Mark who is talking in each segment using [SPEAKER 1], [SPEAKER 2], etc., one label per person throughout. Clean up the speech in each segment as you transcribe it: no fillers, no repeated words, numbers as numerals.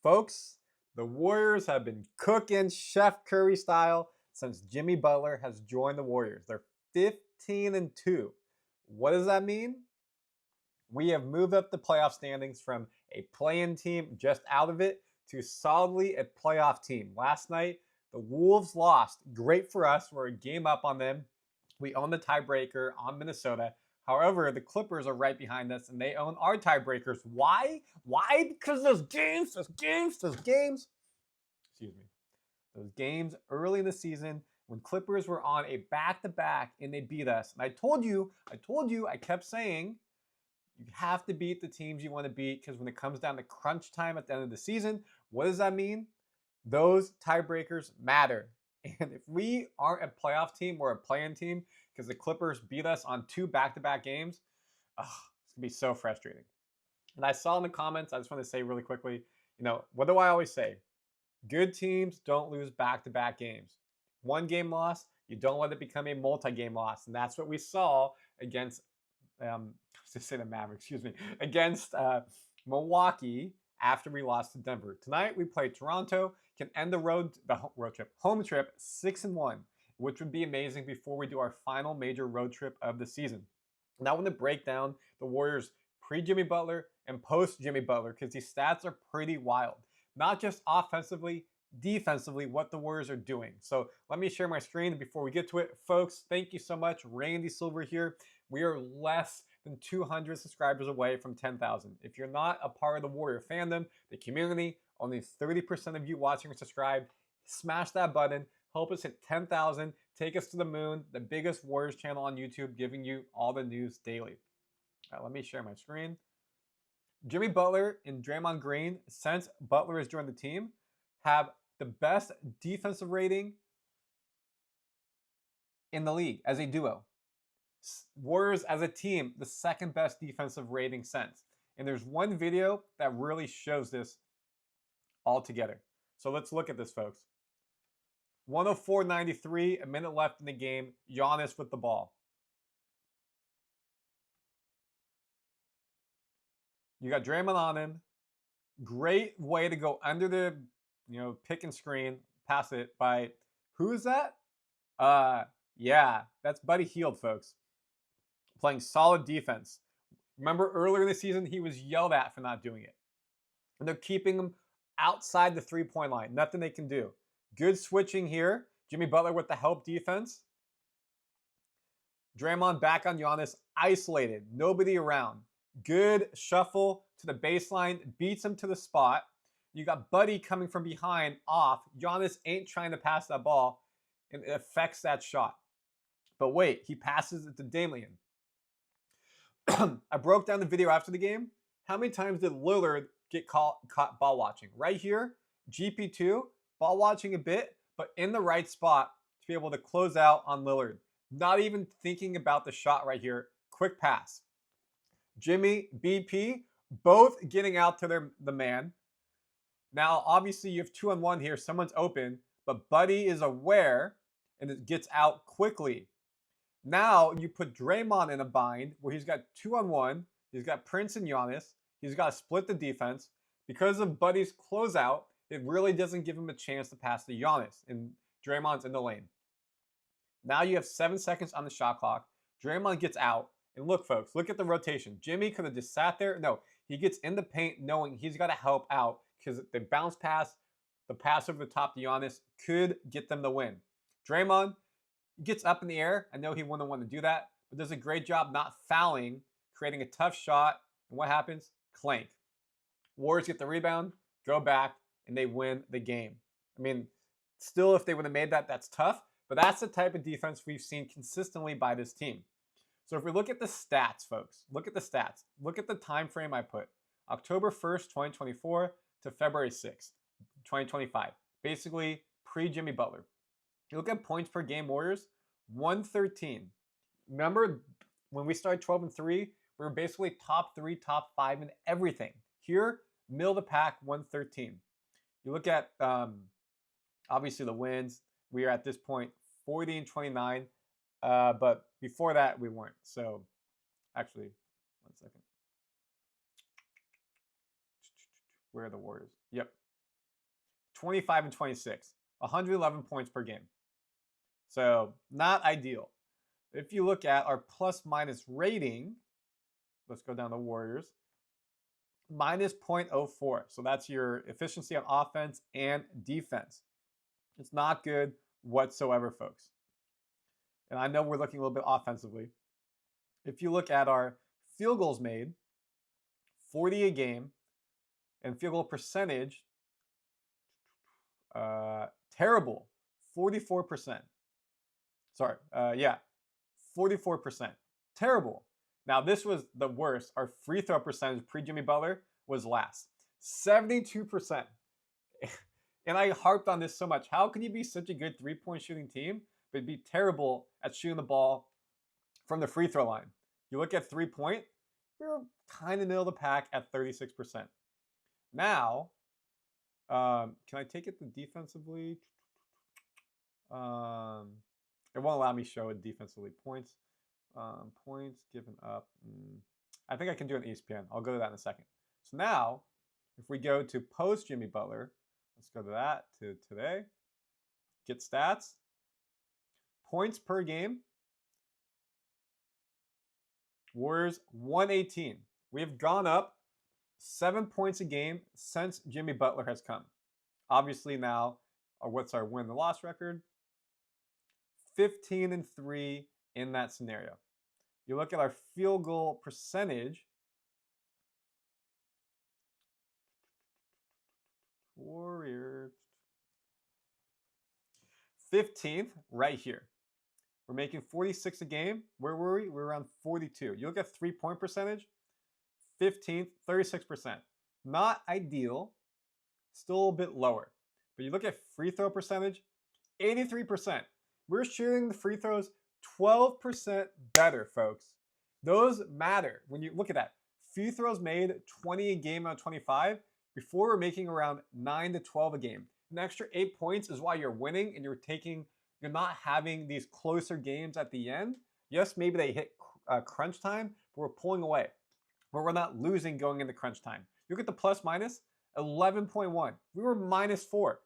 [SPEAKER 1] Folks, the Warriors have been cooking Chef Curry style since Jimmy Butler has joined the Warriors. They're 15-2. What does that mean? We have moved up the playoff standings from a play-in team just out of it to solidly a playoff team. Last night, the Wolves lost. Great for us. We're a game up on them. We own the tiebreaker on Minnesota. However, the Clippers are right behind us, and they own our tiebreakers. Why? Why? Because those games. Excuse me. Those games early in the season when Clippers were on a back-to-back and they beat us. And I told you, I kept saying, you have to beat the teams you want to beat because when it comes down to crunch time at the end of the season, what does that mean? Those tiebreakers matter. And if we aren't a playoff team, we're a play-in team because the Clippers beat us on 2 back-to-back games. It's going to be so frustrating. And I saw in the comments, I just want to say really quickly, what do I always say? Good teams don't lose back-to-back games. One game loss, you don't let it become a multi-game loss. And that's what we saw against, against Milwaukee after we lost to Denver. Tonight we play Toronto, can end the home trip 6-1, which would be amazing before we do our final major road trip of the season. Now I want to break down the Warriors pre-Jimmy Butler and post-Jimmy Butler because these stats are pretty wild. Not just offensively, defensively, what the Warriors are doing. So let me share my screen before we get to it. Folks, thank you so much. Randy Silver here. We are less than 200 subscribers away from 10,000. If you're not a part of the Warrior fandom, the community, only 30% of you watching are subscribed. Smash that button. Help us hit 10,000. Take us to the moon. The biggest Warriors channel on YouTube, giving you all the news daily. All right, let me share my screen. Jimmy Butler and Draymond Green, since Butler has joined the team, have the best defensive rating in the league as a duo. Warriors as a team, the second best defensive rating since. And there's one video that really shows this all together. So let's look at this, folks. 104-93, a minute left in the game. Giannis with the ball. You got Draymond on him. Great way to go under the, pick and screen, pass it by, who is that? Yeah, that's Buddy Hield, folks. Playing solid defense. Remember earlier in the season, he was yelled at for not doing it. And they're keeping him outside the three-point line. Nothing they can do. Good switching here. Jimmy Butler with the help defense. Draymond back on Giannis, isolated, nobody around. Good shuffle to the baseline, beats him to the spot. You got Buddy coming from behind, off. Giannis ain't trying to pass that ball, and it affects that shot. But wait, he passes it to Damian. I broke down the video after the game. How many times did Lillard get caught ball watching? Right here, GP2, ball watching a bit, but in the right spot to be able to close out on Lillard. Not even thinking about the shot right here. Quick pass. Jimmy, BP, both getting out to the man. Now, obviously, you have 2-on-1 here. Someone's open, but Buddy is aware, and it gets out quickly. Now, you put Draymond in a bind where he's got 2-on-1. He's got Prince and Giannis. He's got to split the defense. Because of Buddy's closeout, it really doesn't give him a chance to pass to Giannis, and Draymond's in the lane. Now you have 7 seconds on the shot clock. Draymond gets out. And look, folks, look at the rotation. Jimmy could have just sat there. No, he gets in the paint knowing he's got to help out because the bounce pass, the pass over the top to Giannis could get them the win. Draymond gets up in the air. I know he wouldn't want to do that, but does a great job not fouling, creating a tough shot. And what happens? Clank. Warriors get the rebound, go back, and they win the game. I mean, still, if they would have made that, that's tough. But that's the type of defense we've seen consistently by this team. So if we look at the stats, folks, look at the stats. Look at the time frame I put. October 1st, 2024 to February 6th, 2025. Basically, pre-Jimmy Butler. You look at points per game Warriors, 113. Remember when we started 12-3, we were basically top 3, top 5 in everything. Here, middle of the pack, 113. You look at, obviously, the wins. We are at this point 40-29. But before that, we weren't. So, actually, 1 second. Where are the Warriors? Yep. 25 and 26, 111 points per game. So not ideal. If you look at our plus minus rating, let's go down to Warriors, minus 0.04. So that's your efficiency on offense and defense. It's not good whatsoever, folks. And I know we're looking a little bit offensively. If you look at our field goals made, 40 a game, and field goal percentage, terrible, 44%. Sorry, 44%. Terrible. Now, this was the worst. Our free throw percentage pre-Jimmy Butler was last, 72%. And I harped on this so much. How can you be such a good three-point shooting team, but be terrible at shooting the ball from the free throw line? You look at three-point, we were kind of middle of the pack at 36%. Now, can I take it to defensively? It won't allow me to show it defensively. Points given up. I think I can do an ESPN. I'll go to that in a second. So now, if we go to post Jimmy Butler, let's go to that, to today. Get stats. Points per game. Warriors 118. We have gone up 7 points a game since Jimmy Butler has come. Obviously now, what's our win and loss record? 15 and 3 in that scenario. You look at our field goal percentage. Warriors 15th right here. We're making 46 a game. Where were we? We're around 42. You look at three-point percentage, 15th, 36%. Not ideal, still a bit lower. But you look at free throw percentage, 83%. We're shooting the free throws 12% better, folks. Those matter. When you look at that, free throws made 20 a game out of 25. Before we're making around 9 to 12 a game. An extra 8 points is why you're winning and you're not having these closer games at the end. Yes, maybe they hit crunch time, but we're pulling away. But we're not losing going into crunch time. You look at the plus minus, 11.1. We were -4.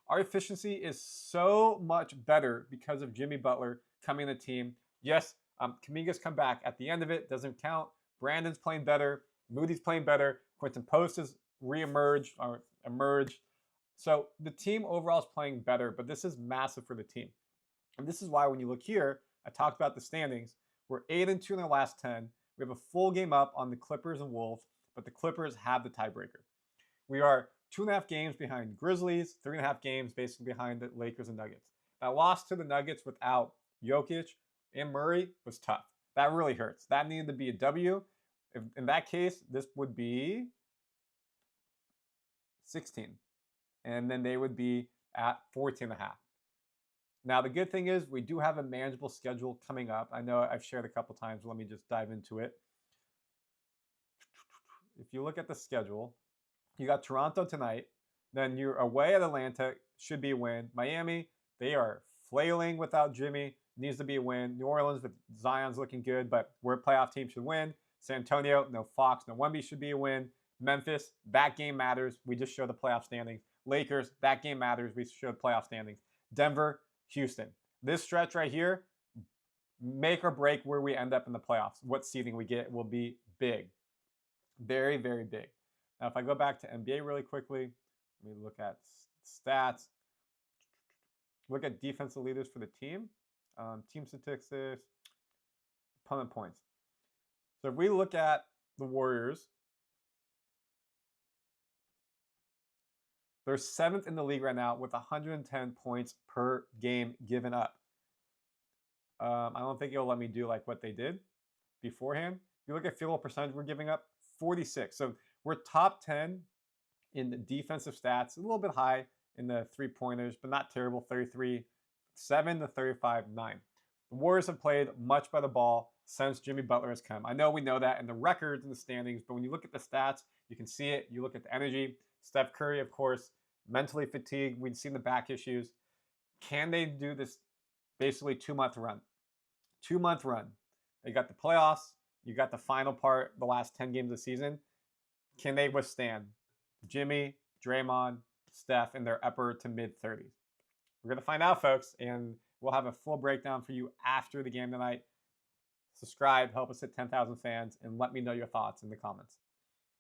[SPEAKER 1] Our efficiency is so much better because of Jimmy Butler coming to the team. Yes, Kuminga's come back at the end of it, doesn't count. Brandon's playing better. Moody's playing better. Quinten Post has re-emerged or emerged. So the team overall is playing better, but this is massive for the team. And this is why when you look here, I talked about the standings. We're 8-2 in the last 10. We have a full game up on the Clippers and Wolves, but the Clippers have the tiebreaker. We are 2.5 games behind Grizzlies, 3.5 games basically behind the Lakers and Nuggets. That loss to the Nuggets without Jokic and Murray was tough. That really hurts. That needed to be a W. In that case, this would be 16. And then they would be at 14.5. Now, the good thing is we do have a manageable schedule coming up. I know I've shared a couple times. Let me just dive into it. If you look at the schedule, you got Toronto tonight. Then you're away at Atlanta. Should be a win. Miami, they are flailing without Jimmy. Needs to be a win. New Orleans with Zion's looking good, but we're a playoff team, should win. San Antonio, no Fox, no Wemby, should be a win. Memphis, that game matters. We just showed the playoff standings. Lakers, that game matters. We showed playoff standings. Denver, Houston. This stretch right here, make or break where we end up in the playoffs. What seeding we get will be big. Very, very big. Now, if I go back to NBA really quickly, let me look at stats. Look at defensive leaders for the team. Team statistics, opponent points. So if we look at the Warriors, they're 7th in the league right now with 110 points per game given up. I don't think it'll let me do like what they did beforehand. If you look at field goal percentage, we're giving up 46. So we're top 10 in the defensive stats, a little bit high in the three-pointers, but not terrible, 33-7 to 35-9. The Warriors have played much better ball since Jimmy Butler has come. I know we know that in the records and the standings, but when you look at the stats, you can see it. You look at the energy. Steph Curry, of course, mentally fatigued. We've seen the back issues. Can they do this basically 2-month run? 2-month run. They got the playoffs. You got the final part, the last 10 games of the season. Can they withstand Jimmy, Draymond, Steph in their upper to mid 30s? We're going to find out, folks, and we'll have a full breakdown for you after the game tonight. Subscribe, help us hit 10,000 fans, and let me know your thoughts in the comments.